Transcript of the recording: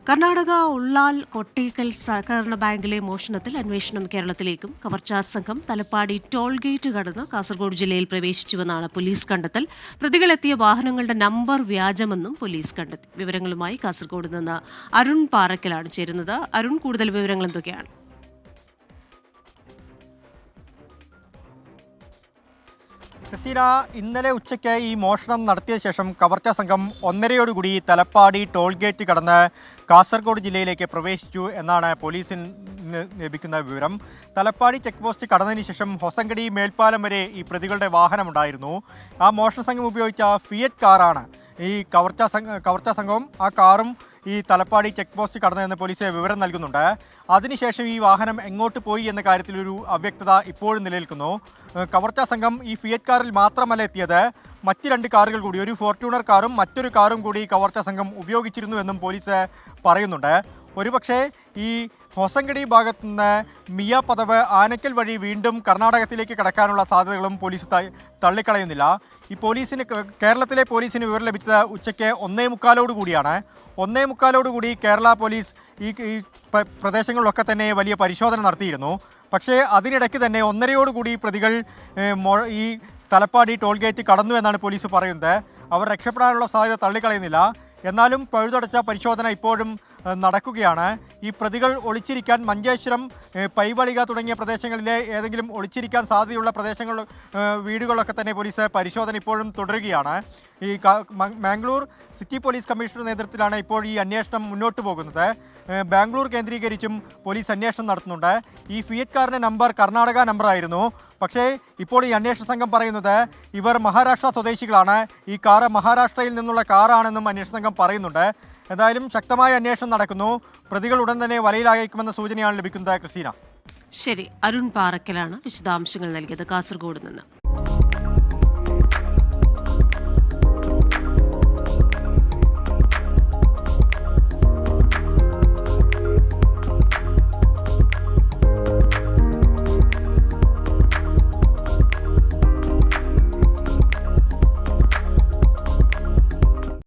കർണാടക ഉള്ളാൽ കൊട്ടേക്കൽ സഹകരണ ബാങ്കിലെ മോഷണത്തിൽ അന്വേഷണം കേരളത്തിലേക്കും. കവർച്ചാ സംഘം തലപ്പാടി ടോൾ ഗേറ്റ് കടന്ന് കാസർഗോഡ് ജില്ലയിൽ പ്രവേശിച്ചുവെന്നാണ് പോലീസ് കണ്ടെത്തൽ. പ്രതികളെത്തിയ വാഹനങ്ങളുടെ നമ്പർ വ്യാജമെന്നും പോലീസ് കണ്ടെത്തി. വിവരങ്ങളുമായി കാസർഗോഡ് നിന്ന് അരുൺ പാറക്കലാണ് ചേരുന്നത്. അരുൺ, കൂടുതൽ വിവരങ്ങൾ എന്തൊക്കെയാണ്? ക്രിസ്റ്റീന, ഇന്നലെ ഉച്ചയ്ക്ക് ഈ മോഷണം നടത്തിയ ശേഷം കവർച്ചാ സംഘം 1:30 തലപ്പാടി ടോൾ ഗേറ്റ് കടന്ന് കാസർഗോഡ് ജില്ലയിലേക്ക് പ്രവേശിച്ചു എന്നാണ് പോലീസിന് ലഭിക്കുന്ന വിവരം. തലപ്പാടി ചെക്ക് പോസ്റ്റ് കടന്നതിന് ശേഷം ഹൊസങ്കടി മേൽപ്പാലം വരെ ഈ പ്രതികളുടെ വാഹനമുണ്ടായിരുന്നു. ആ മോഷണ സംഘം ഉപയോഗിച്ച ഫിയറ്റ് കാറാണ് ഈ കവർച്ചാ സംഘവും ആ കാറും ഈ തലപ്പാടി ചെക്ക് പോസ്റ്റ് കടന്നതെന്ന് പോലീസ് വിവരം നൽകുന്നുണ്ട്. അതിനുശേഷം ഈ വാഹനം എങ്ങോട്ട് പോയി എന്ന കാര്യത്തിലൊരു അവ്യക്തത ഇപ്പോഴും നിലനിൽക്കുന്നു. കവർച്ചാ സംഘം ഈ ഫിയറ്റ് കാറിൽ മാത്രമല്ല എത്തിയത്, മറ്റ് 2 കാറുകൾ കൂടി, ഒരു ഫോർച്യൂണർ കാറും മറ്റൊരു കാറും കൂടി കവർച്ചാ സംഘം ഉപയോഗിച്ചിരുന്നു എന്നും പോലീസ് പറയുന്നുണ്ട്. ഒരുപക്ഷെ ഈ ഹൊസങ്കടി ഭാഗത്തു നിന്ന് മിയ പദവ് ആനക്കൽ വഴി വീണ്ടും കർണാടകത്തിലേക്ക് കടക്കാനുള്ള സാധ്യതകളും പോലീസ് തള്ളിക്കളയുന്നില്ല. ഈ കേരളത്തിലെ പോലീസിന് വിവരം ലഭിച്ചത് ഉച്ചയ്ക്ക് 1:45 കൂടിയാണ്. 1:45 കൂടി കേരള പോലീസ് ഈ പ്രദേശങ്ങളിലൊക്കെ തന്നെ വലിയ പരിശോധന നടത്തിയിരുന്നു. പക്ഷേ അതിനിടയ്ക്ക് തന്നെ 1:30 കൂടി പ്രതികൾ ഈ തലപ്പാടി ടോൾ ഗേറ്റ് കടന്നു എന്നാണ് പോലീസ് പറയുന്നത്. അവർ രക്ഷപ്പെടാനുള്ള സാധ്യത തള്ളിക്കളയുന്നില്ല. എന്നാലും പഴുതടച്ച പരിശോധന ഇപ്പോഴും നടക്കുകയാണ്. ഈ പ്രതികൾ ഒളിച്ചിരിക്കാൻ മഞ്ചേശ്വരം, പൈവളിക തുടങ്ങിയ പ്രദേശങ്ങളിലെ ഏതെങ്കിലും ഒളിച്ചിരിക്കാൻ സാധ്യതയുള്ള വീടുകളൊക്കെ തന്നെ പോലീസ് പരിശോധന ഇപ്പോഴും തുടരുകയാണ്. ഈ മാംഗ്ലൂർ സിറ്റി പോലീസ് കമ്മീഷണർ നേതൃത്വത്തിലാണ് ഇപ്പോൾ ഈ അന്വേഷണം മുന്നോട്ട് പോകുന്നത്. ബാംഗ്ലൂർ കേന്ദ്രീകരിച്ചും പോലീസ് അന്വേഷണം നടത്തുന്നുണ്ട്. ഈ ഫിയറ്റ് കാറിൻ്റെ നമ്പർ കർണാടക നമ്പറായിരുന്നു. പക്ഷേ ഇപ്പോൾ ഈ അന്വേഷണ സംഘം പറയുന്നത് ഇവർ മഹാരാഷ്ട്ര സ്വദേശികളാണ്, ഈ കാറ് മഹാരാഷ്ട്രയിൽ നിന്നുള്ള കാറാണെന്നും അന്വേഷണ സംഘം പറയുന്നുണ്ട്. എന്തായാലും ശക്തമായ അന്വേഷണം നടക്കുന്നു. പ്രതികൾ ഉടൻ തന്നെ വലയിലായേക്കുമെന്ന സൂചനയാണ് ലഭിക്കുന്നത്. ക്രിസ്റ്റീന. ശരി, അരുൺ പാറക്കലാണ് വിശദാംശങ്ങൾ നൽകിയത് കാസർഗോഡ് നിന്ന്.